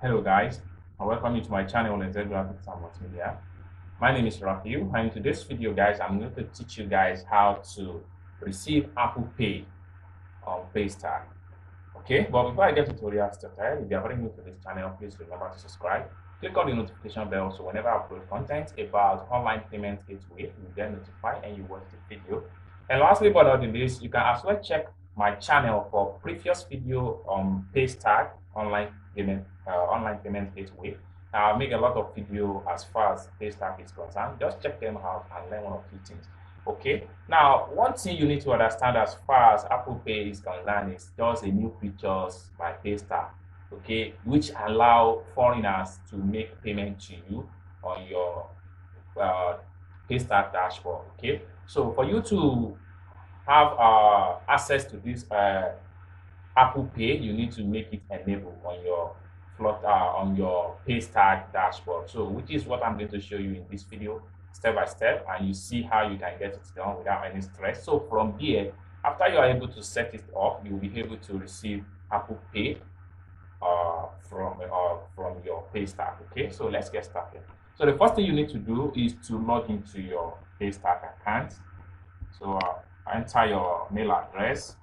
Hello guys, and welcome you to my channel on Graphics and Multimedia. My name is Rafiu, and in today's video guys, I'm going to teach you guys how to receive Apple Pay on paystack. Okay, but before I get tutorial started, if you are very new to this channel, please remember to subscribe. Click on the notification bell so whenever I upload content about online payment gateway, you will get notified and you watch the video. And lastly but not the least, you can as well check my channel for previous video on paystack online payment gateway. I make a lot of video as far as paystack is concerned. Just check them out and learn one or two things. Okay, now one thing you need to understand as far as Apple Pay is concerned is just a new features by paystack, okay, which allow foreigners to make payment to you on your paystack dashboard. Okay, so for you to have access to this Apple Pay, you need to make it enable on your paystack dashboard. So which is what I'm going to show you in this video step by step, and you see how you can get it done without any stress. So from here, after you are able to set it up, you'll be able to receive Apple Pay from your paystack. Okay, so let's get started. So the first thing you need to do is to log into your paystack account. So enter your mail address.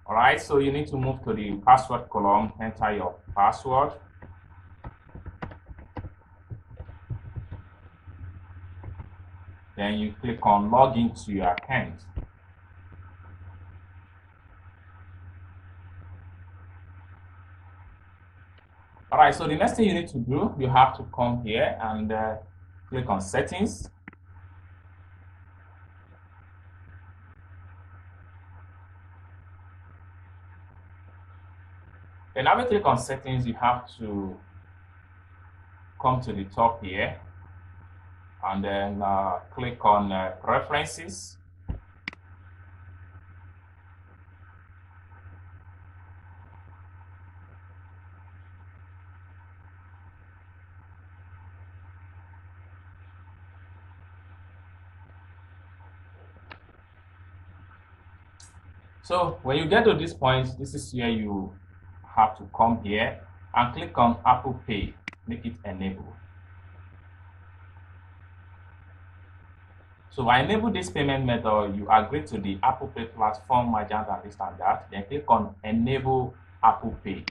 All right, so you need to move to the password column, enter your password. Then you click on login to your account. All right, so the next thing you need to do, you have to come here and click on settings. Then after you click on settings, you have to come to the top here and then click on preferences. So when you get to this point, this is where you have to come here and click on Apple Pay, make it enable. So I enable this payment method, you agree to the Apple Pay platform, merchant and this and that, then click on enable Apple Pay.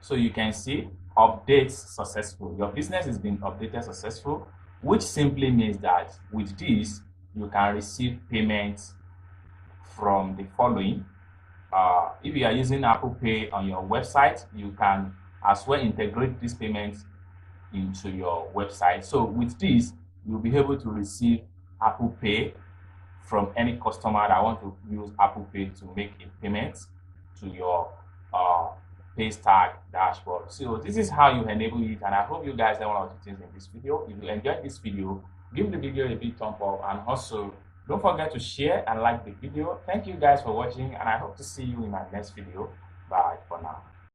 So you can see updates successful. Your business is being updated successful, which simply means that with this, you can receive payments from the following. If you are using Apple Pay on your website, you can as well integrate these payments into your website. So with this, you'll be able to receive Apple Pay from any customer that want to use Apple Pay to make a payment to your paystack dashboard. So this is how you enable it, and I hope you guys learn one or two things in this video. If you enjoyed this video, give the video a big thumb up, and also don't forget to share and like the video. Thank you guys for watching, and I hope to see you in my next video. Bye for now.